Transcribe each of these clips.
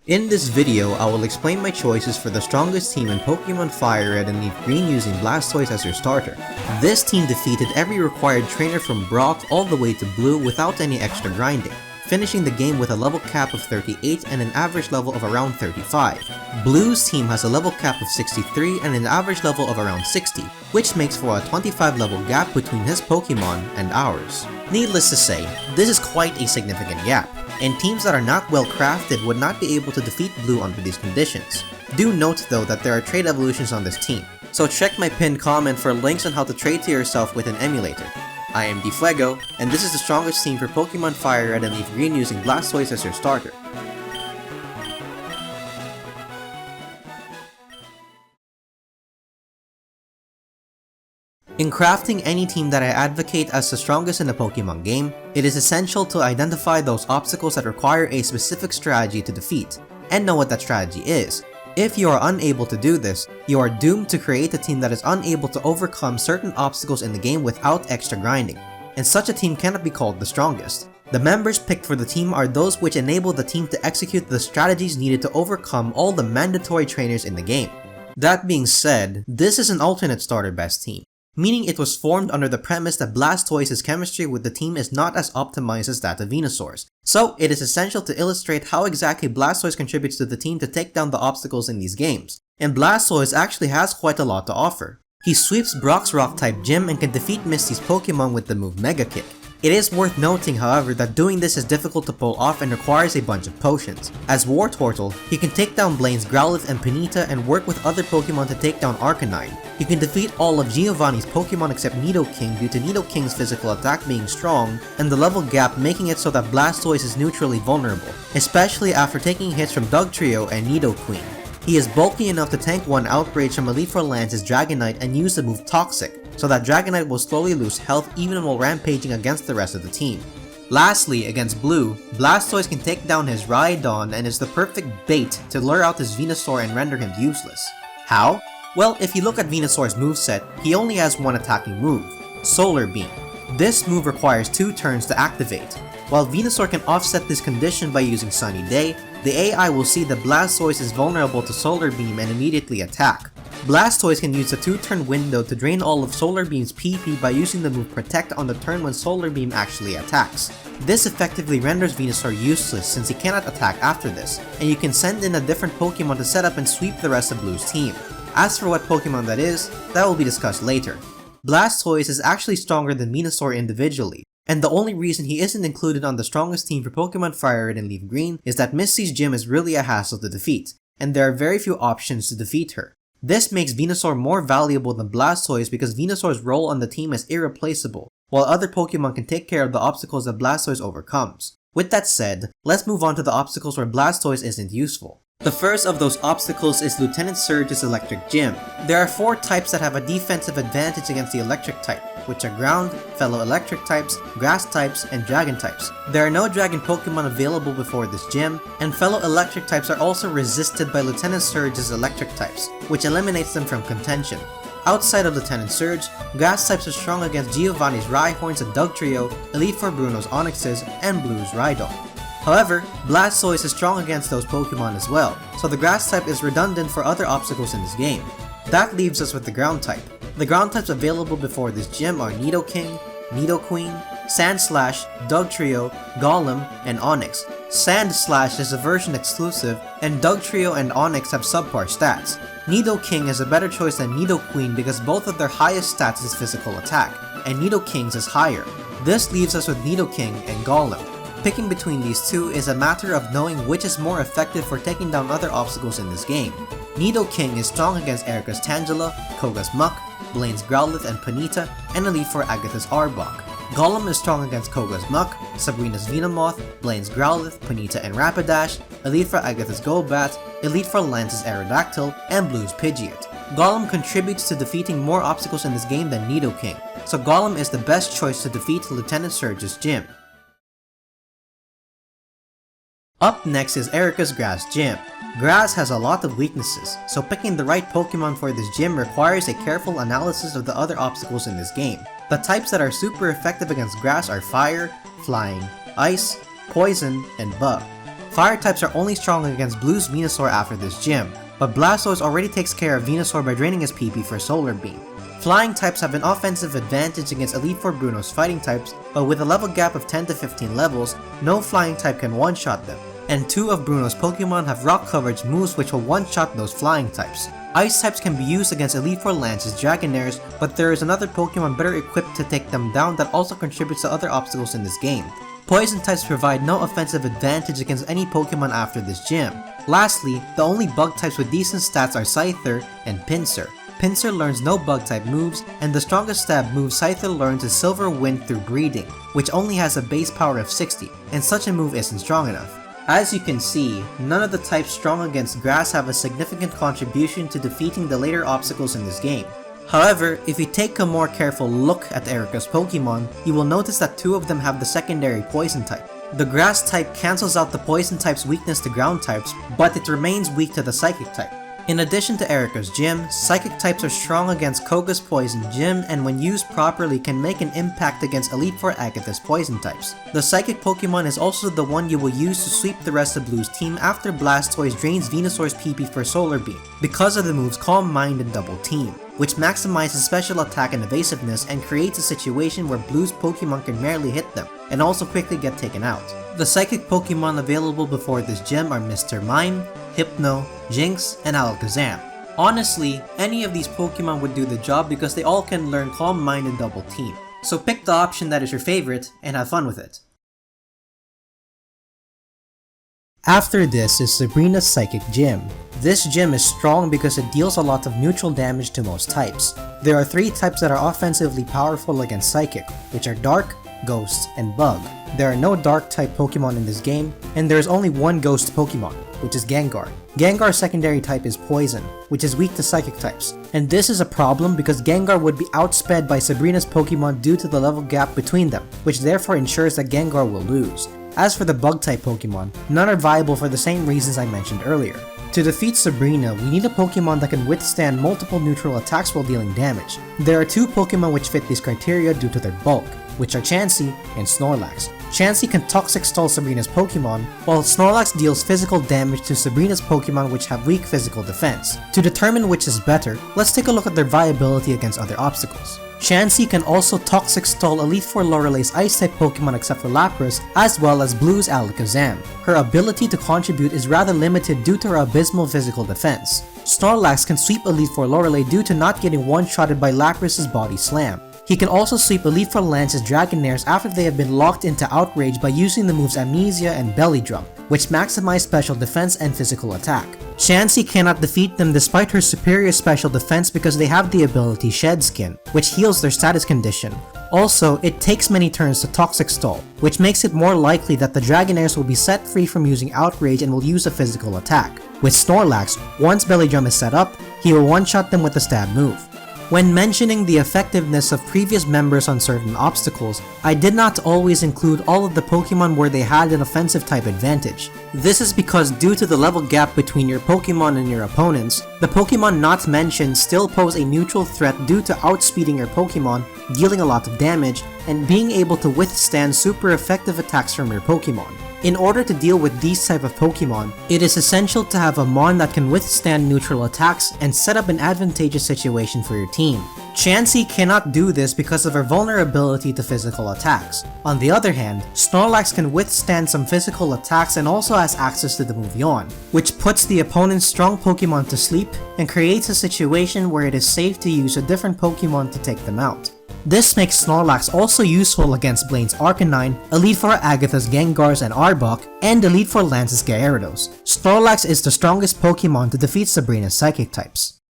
In this video, I will explain my choices for the strongest team in Pokemon FireRed and LeafGreen using Blastoise as your starter. This team defeated every required trainer from Brock all the way to Blue without any extra grinding, finishing the game with a level cap of 38 and an average level of around 35. Blue's team has a level cap of 63 and an average level of around 60, which makes for a 25 level gap between his Pokemon and ours. Needless to say, this is quite a significant gap, and teams that are not well crafted would not be able to defeat Blue under these conditions. Do note though that there are trade evolutions on this team, so check my pinned comment for links on how to trade to yourself with an emulator. I am DFuego, and this is the strongest team for Pokemon FireRed and LeafGreen using Blastoise as your starter. In crafting any team that I advocate as the strongest in the Pokemon game, it is essential to identify those obstacles that require a specific strategy to defeat, and know what that strategy is. If you are unable to do this, you are doomed to create a team that is unable to overcome certain obstacles in the game without extra grinding, and such a team cannot be called the strongest. The members picked for the team are those which enable the team to execute the strategies needed to overcome all the mandatory trainers in the game. That being said, this is an alternate starter best team, meaning it was formed under the premise that Blastoise's chemistry with the team is not as optimized as that of Venusaur's. So it is essential to illustrate how exactly Blastoise contributes to the team to take down the obstacles in these games, and Blastoise actually has quite a lot to offer. He sweeps Brock's Rock-type gym and can defeat Misty's Pokemon with the move Mega Kick. It is worth noting, however, that doing this is difficult to pull off and requires a bunch of potions. As Wartortle, he can take down Blaine's Growlithe and Ponyta and work with other Pokemon to take down Arcanine. He can defeat all of Giovanni's Pokemon except Nidoking due to Nidoking's physical attack being strong, and the level gap making it so that Blastoise is neutrally vulnerable, especially after taking hits from Dugtrio and Nidoqueen. He is bulky enough to tank one Outrage from Leafra Lance's Dragonite and use the move Toxic, so that Dragonite will slowly lose health even while rampaging against the rest of the team. Lastly, against Blue, Blastoise can take down his Rhydon and is the perfect bait to lure out his Venusaur and render him useless. How? Well, if you look at Venusaur's moveset, he only has one attacking move, Solar Beam. This move requires 2 turns to activate. While Venusaur can offset this condition by using Sunny Day, the AI will see that Blastoise is vulnerable to Solar Beam and immediately attack. Blastoise can use the 2-turn window to drain all of Solar Beam's PP by using the move Protect on the turn when Solar Beam actually attacks. This effectively renders Venusaur useless since he cannot attack after this, and you can send in a different Pokemon to set up and sweep the rest of Blue's team. As for what Pokemon that is, that will be discussed later. Blastoise is actually stronger than Venusaur individually, and the only reason he isn't included on the strongest team for Pokemon FireRed and LeafGreen is that Misty's gym is really a hassle to defeat, and there are very few options to defeat her. This makes Venusaur more valuable than Blastoise because Venusaur's role on the team is irreplaceable, while other Pokemon can take care of the obstacles that Blastoise overcomes. With that said, let's move on to the obstacles where Blastoise isn't useful. The first of those obstacles is Lieutenant Surge's Electric Gym. There are 4 types that have a defensive advantage against the Electric type, which are Ground, Fellow Electric types, Grass types, and Dragon types. There are no Dragon Pokemon available before this gym, and Fellow Electric types are also resisted by Lieutenant Surge's Electric types, which eliminates them from contention. Outside of Lieutenant Surge, Grass types are strong against Giovanni's Rhyhorns and Dugtrio, Elite Four Bruno's Onixes, and Blue's Rhydon. However, Blastoise is strong against those Pokemon as well, so the Grass type is redundant for other obstacles in this game. That leaves us with the Ground type. The Ground types available before this gym are Nidoking, Nidoqueen, Sandslash, Dugtrio, Golem, and Onix. Sandslash is a version exclusive, and Dugtrio and Onix have subpar stats. Nidoking is a better choice than Nidoqueen because both of their highest stats is physical attack, and Nidoking's is higher. This leaves us with Nidoking and Golem. Picking between these two is a matter of knowing which is more effective for taking down other obstacles in this game. Nidoking is strong against Erika's Tangela, Koga's Muck, Blaine's Growlithe and Ponyta, and Elite Four Agatha's Arbok. Golem is strong against Koga's Muck, Sabrina's Venomoth, Blaine's Growlithe, Ponyta and Rapidash, Elite Four Agatha's Golbat, Elite Four Lance's Aerodactyl, and Blue's Pidgeot. Golem contributes to defeating more obstacles in this game than Nidoking, so Golem is the best choice to defeat Lieutenant Surge's gym. Up next is Erika's Grass Gym. Grass has a lot of weaknesses, so picking the right Pokemon for this gym requires a careful analysis of the other obstacles in this game. The types that are super effective against Grass are Fire, Flying, Ice, Poison, and Bug. Fire types are only strong against Blue's Venusaur after this gym, but Blastoise already takes care of Venusaur by draining his PP for Solar Beam. Flying types have an offensive advantage against Elite Four Bruno's fighting types, but with a level gap of 10 to 15 levels, no flying type can one-shot them. And 2 of Bruno's Pokemon have rock coverage moves which will one-shot those flying types. Ice types can be used against Elite Four Lance's Dragonairs, but there is another Pokemon better equipped to take them down that also contributes to other obstacles in this game. Poison types provide no offensive advantage against any Pokemon after this gym. Lastly, the only bug types with decent stats are Scyther and Pinsir. Pinsir learns no bug type moves, and the strongest stab move Scyther learns is Silver Wind through breeding, which only has a base power of 60, and such a move isn't strong enough. As you can see, none of the types strong against grass have a significant contribution to defeating the later obstacles in this game. However, if you take a more careful look at Erika's Pokemon, you will notice that 2 of them have the secondary poison type. The grass type cancels out the poison type's weakness to ground types, but it remains weak to the psychic type. In addition to Erika's gym, psychic types are strong against Koga's poison gym and when used properly can make an impact against Elite Four Agatha's poison types. The psychic Pokemon is also the one you will use to sweep the rest of Blue's team after Blastoise drains Venusaur's PP for Solar Beam, because of the moves Calm Mind and Double Team, which maximizes special attack and evasiveness and creates a situation where Blue's Pokemon can rarely hit them, and also quickly get taken out. The psychic Pokemon available before this gym are Mr. Mime, Hypno, Jinx, and Alakazam. Honestly, any of these Pokemon would do the job because they all can learn Calm Mind and Double Team. So pick the option that is your favorite and have fun with it. After this is Sabrina's Psychic Gym. This gym is strong because it deals a lot of neutral damage to most types. There are 3 types that are offensively powerful against Psychic, which are Dark, Ghost, and Bug. There are no Dark type Pokemon in this game, and there is only one Ghost Pokemon, which is Gengar. Gengar's secondary type is Poison, which is weak to Psychic types, and this is a problem because Gengar would be outsped by Sabrina's Pokemon due to the level gap between them, which therefore ensures that Gengar will lose. As for the Bug type Pokemon, none are viable for the same reasons I mentioned earlier. To defeat Sabrina, we need a Pokemon that can withstand multiple neutral attacks while dealing damage. There are 2 Pokemon which fit these criteria due to their bulk, which are Chansey and Snorlax. Chansey can Toxic Stall Sabrina's Pokemon, while Snorlax deals physical damage to Sabrina's Pokemon which have weak physical defense. To determine which is better, let's take a look at their viability against other obstacles. Chansey can also Toxic Stall Elite Four Lorelei's Ice-type Pokemon except for Lapras, as well as Blue's Alakazam. Her ability to contribute is rather limited due to her abysmal physical defense. Snorlax can sweep Elite Four Lorelei due to not getting one-shotted by Lapras' Body Slam. He can also sweep Elite Four Lance's Dragonairs after they have been locked into Outrage by using the moves Amnesia and Belly Drum, which maximize special defense and physical attack. Chansey cannot defeat them despite her superior special defense because they have the ability Shed Skin, which heals their status condition. Also, it takes many turns to Toxic Stall, which makes it more likely that the Dragonairs will be set free from using Outrage and will use a physical attack. With Snorlax, once Belly Drum is set up, he will one-shot them with the stab move. When mentioning the effectiveness of previous members on certain obstacles, I did not always include all of the Pokemon where they had an offensive type advantage. This is because due to the level gap between your Pokemon and your opponents, the Pokemon not mentioned still pose a neutral threat due to outspeeding your Pokemon, dealing a lot of damage, and being able to withstand super effective attacks from your Pokemon. In order to deal with these type of Pokemon, it is essential to have a Mon that can withstand neutral attacks and set up an advantageous situation for your team. Chansey cannot do this because of her vulnerability to physical attacks. On the other hand, Snorlax can withstand some physical attacks and also has access to the move Yawn, which puts the opponent's strong Pokemon to sleep and creates a situation where it is safe to use a different Pokemon to take them out. This makes Snorlax also useful against Blaine's Arcanine, Elite Four Agatha's Gengars and Arbok, and Elite Four Lance's Gyarados. Snorlax is the strongest Pokemon to defeat Sabrina's Psychic types.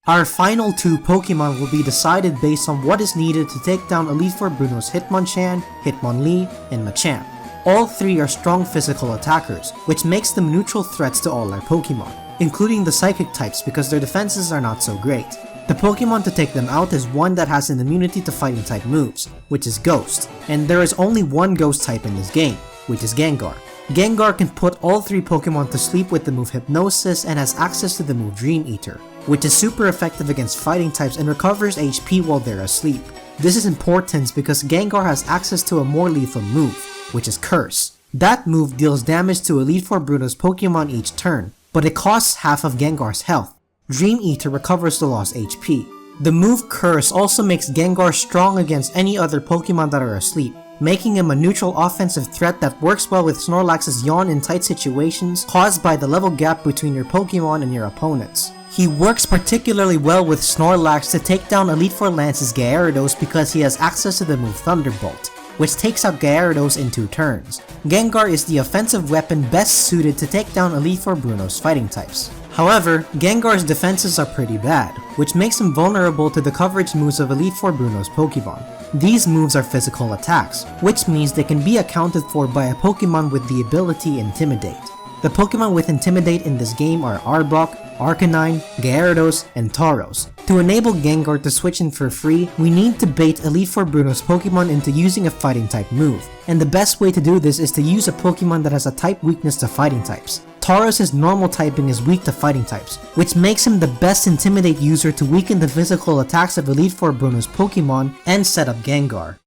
Our final 2 Pokemon will be decided based on what is needed to take down Elite Four Bruno's Hitmonchan, Hitmonlee, and Machamp. All 3 are strong physical attackers, which makes them neutral threats to all our Pokemon, including the Psychic types because their defenses are not so great. The Pokemon to take them out is one that has an immunity to fighting type moves, which is Ghost, and there is only one Ghost type in this game, which is Gengar. Gengar can put all 3 Pokemon to sleep with the move Hypnosis and has access to the move Dream Eater, which is super effective against fighting types and recovers HP while they're asleep. This is important because Gengar has access to a more lethal move, which is Curse. That move deals damage to Elite Four Bruno's Pokemon each turn, but it costs half of Gengar's health. Dream Eater recovers the lost HP. The move Curse also makes Gengar strong against any other Pokemon that are asleep, making him a neutral offensive threat that works well with Snorlax's yawn in tight situations caused by the level gap between your Pokemon and your opponents. He works particularly well with Snorlax to take down Elite Four Lance's Gyarados because he has access to the move Thunderbolt, which takes out Gyarados in 2 turns. Gengar is the offensive weapon best suited to take down Elite Four Bruno's fighting types. However, Gengar's defenses are pretty bad, which makes him vulnerable to the coverage moves of Elite Four Bruno's Pokemon. These moves are physical attacks, which means they can be accounted for by a Pokemon with the ability Intimidate. The Pokemon with Intimidate in this game are Arbok, Arcanine, Gyarados, and Tauros. To enable Gengar to switch in for free, we need to bait Elite Four Bruno's Pokemon into using a fighting type move, and the best way to do this is to use a Pokemon that has a type weakness to fighting types. Tauros' normal typing is weak to fighting types, which makes him the best Intimidate user to weaken the physical attacks of Elite Four Bruno's Pokemon and set up Gengar.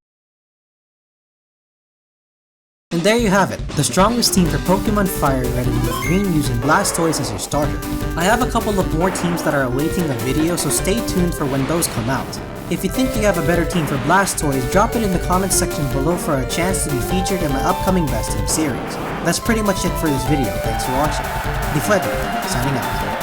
And there you have it, the strongest team for Pokemon FireRed and LeafGreen using Blastoise as your starter. I have a couple of more teams that are awaiting a video, so stay tuned for when those come out. If you think you have a better team for Blastoise, drop it in the comments section below for a chance to be featured in my upcoming Best Team series. That's pretty much it for this video, thanks for watching. DFuego, signing out.